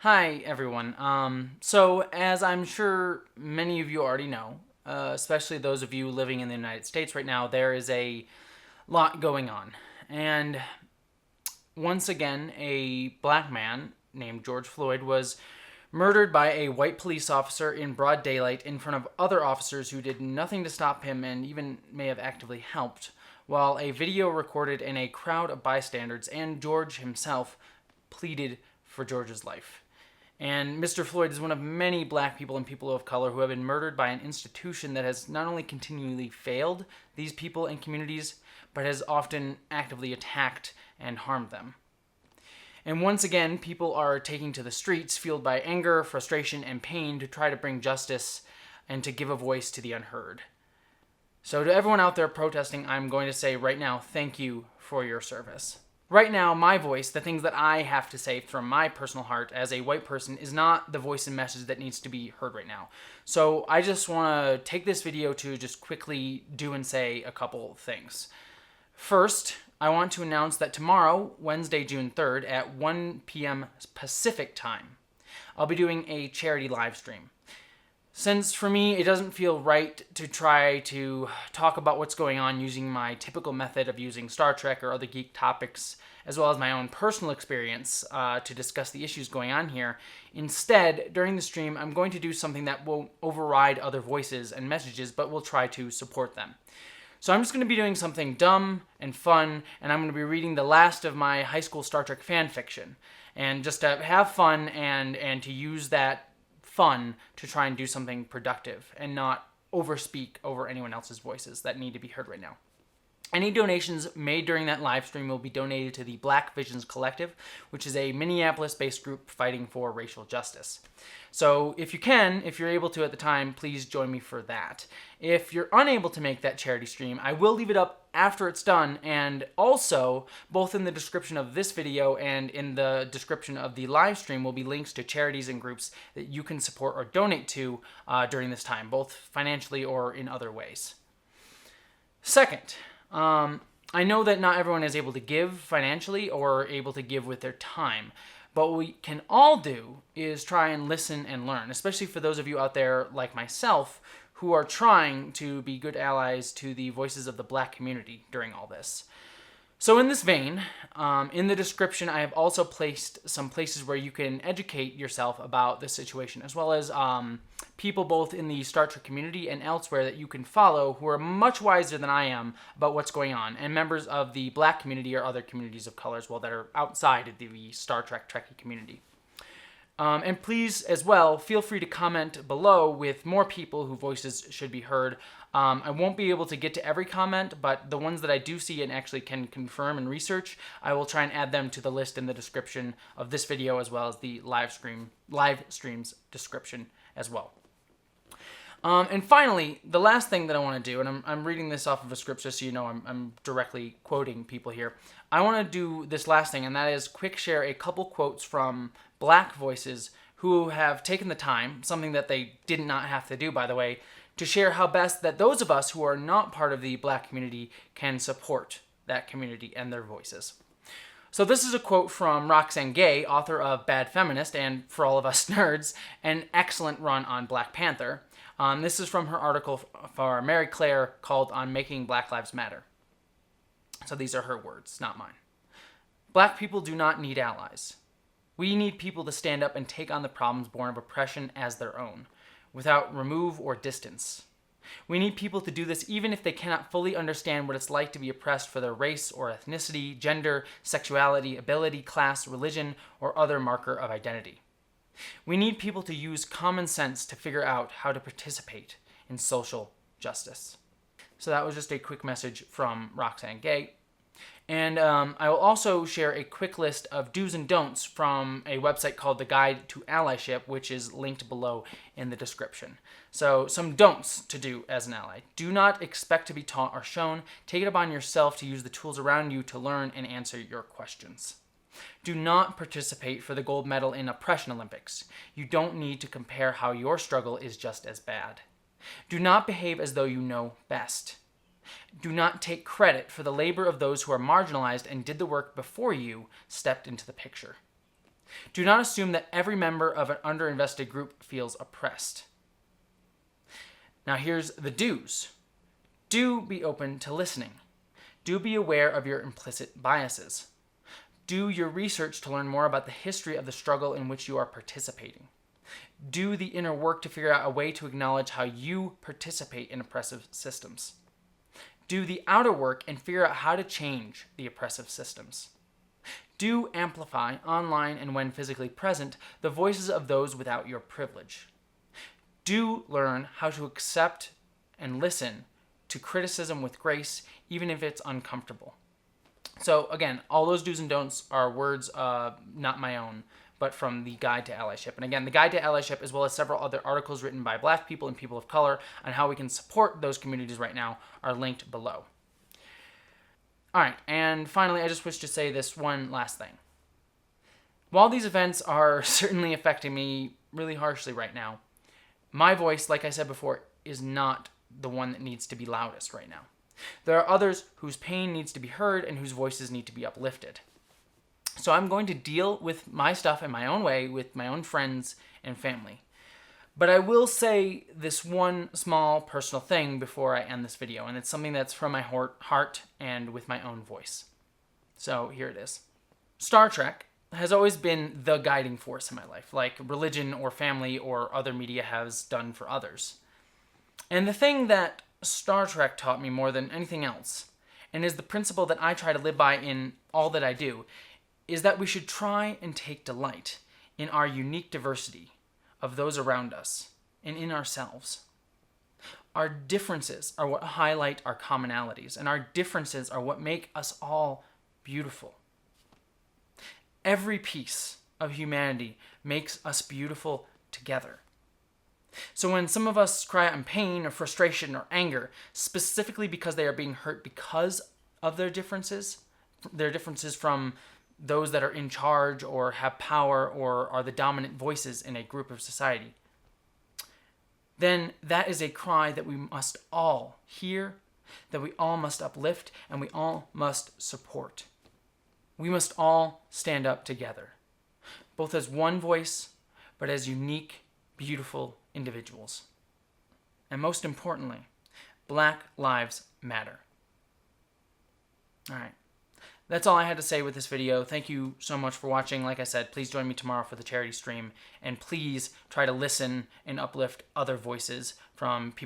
Hi, everyone. So, as I'm sure many of you already know, especially those of you living in the United States right now, there is a lot going on. And once again, a black man named George Floyd was murdered by a white police officer in broad daylight in front of other officers who did nothing to stop him and even may have actively helped, while a video recorded in a crowd of bystanders and George himself pleaded for George's life. And Mr. Floyd is one of many black people and people of color who have been murdered by an institution that has not only continually failed these people and communities, but has often actively attacked and harmed them. And once again, people are taking to the streets, fueled by anger, frustration, and pain to try to bring justice and to give a voice to the unheard. So to everyone out there protesting, I'm going to say right now, thank you for your service. Right now, my voice, the things that I have to say from my personal heart as a white person, is not the voice and message that needs to be heard right now. So I just want to take this video to just quickly do and say a couple things. First, I want to announce that tomorrow, Wednesday, June 3rd, at 1 p.m. Pacific time, I'll be doing a charity live stream. Since for me, it doesn't feel right to try to talk about what's going on using my typical method of using Star Trek or other geek topics, as well as my own personal experience to discuss the issues going on here. Instead, during the stream, I'm going to do something that won't override other voices and messages, but will try to support them. So I'm just going to be doing something dumb and fun, and I'm going to be reading the last of my high school Star Trek fan fiction. And just to have fun and to use that fun to try and do something productive and not overspeak over anyone else's voices that need to be heard right now. Any donations made during that live stream will be donated to the Black Visions Collective, which is a Minneapolis-based group fighting for racial justice. So if you're able to at the time, please join me for that. If you're unable to make that charity stream, I will leave it up after it's done, and also, both in the description of this video and in the description of the live stream will be links to charities and groups that you can support or donate to during this time, both financially or in other ways. Second, I know that not everyone is able to give financially or able to give with their time, but what we can all do is try and listen and learn, especially for those of you out there like myself who are trying to be good allies to the voices of the black community during all this. So in this vein, in the description, I have also placed some places where you can educate yourself about this situation, as well as people both in the Star Trek community and elsewhere that you can follow who are much wiser than I am about what's going on, and members of the black community or other communities of color as well that are outside of the Star Trek Trekkie community. And please, as well, feel free to comment below with more people whose voices should be heard. I won't be able to get to every comment, but the ones that I do see and actually can confirm and research, I will try and add them to the list in the description of this video, as well as the live stream's description as well. And finally, the last thing that I want to do, and I'm reading this off of a script just so you know I'm directly quoting people here. I want to do this last thing, and that is quick share a couple quotes from black voices who have taken the time, something that they did not have to do, by the way, to share how best that those of us who are not part of the black community can support that community and their voices. So this is a quote from Roxane Gay, author of Bad Feminist, and for all of us nerds, an excellent run on Black Panther. This is from her article for Mary Claire called On Making Black Lives Matter. So these are her words, not mine. Black people do not need allies. We need people to stand up and take on the problems born of oppression as their own, without remove or distance. We need people to do this even if they cannot fully understand what it's like to be oppressed for their race or ethnicity, gender, sexuality, ability, class, religion, or other marker of identity. We need people to use common sense to figure out how to participate in social justice. So that was just a quick message from Roxane Gay. And I will also share a quick list of do's and don'ts from a website called The Guide to Allyship, which is linked below in the description. So some don'ts to do as an ally. Do not expect to be taught or shown. Take it upon yourself to use the tools around you to learn and answer your questions. Do not participate for the gold medal in Oppression Olympics. You don't need to compare how your struggle is just as bad. Do not behave as though you know best. Do not take credit for the labor of those who are marginalized and did the work before you stepped into the picture. Do not assume that every member of an underinvested group feels oppressed. Now here's the do's. Do be open to listening. Do be aware of your implicit biases. Do your research to learn more about the history of the struggle in which you are participating. Do the inner work to figure out a way to acknowledge how you participate in oppressive systems. Do the outer work and figure out how to change the oppressive systems. Do amplify, online and when physically present, the voices of those without your privilege. Do learn how to accept and listen to criticism with grace, even if it's uncomfortable. So again, all those do's and don'ts are words not my own, but from the Guide to Allyship. And again, the Guide to Allyship, as well as several other articles written by Black people and people of color on how we can support those communities right now, are linked below. All right, and finally, I just wish to say this one last thing. While these events are certainly affecting me really harshly right now, my voice, like I said before, is not the one that needs to be loudest right now. There are others whose pain needs to be heard and whose voices need to be uplifted. So I'm going to deal with my stuff in my own way with my own friends and family. But I will say this one small personal thing before I end this video, and it's something that's from my heart and with my own voice. So here it is. Star Trek has always been the guiding force in my life, like religion or family or other media has done for others. And the thing that Star Trek taught me more than anything else, and is the principle that I try to live by in all that I do, is that we should try and take delight in our unique diversity of those around us and in ourselves. Our differences are what highlight our commonalities, and our differences are what make us all beautiful. Every piece of humanity makes us beautiful together. So when some of us cry out in pain or frustration or anger, specifically because they are being hurt because of their differences from those that are in charge or have power or are the dominant voices in a group of society, then that is a cry that we must all hear, that we all must uplift, and we all must support. We must all stand up together, both as one voice, but as unique, beautiful individuals. And most importantly, Black Lives Matter. All right. That's all I had to say with this video. Thank you so much for watching. Like I said, please join me tomorrow for the charity stream, and please try to listen and uplift other voices from people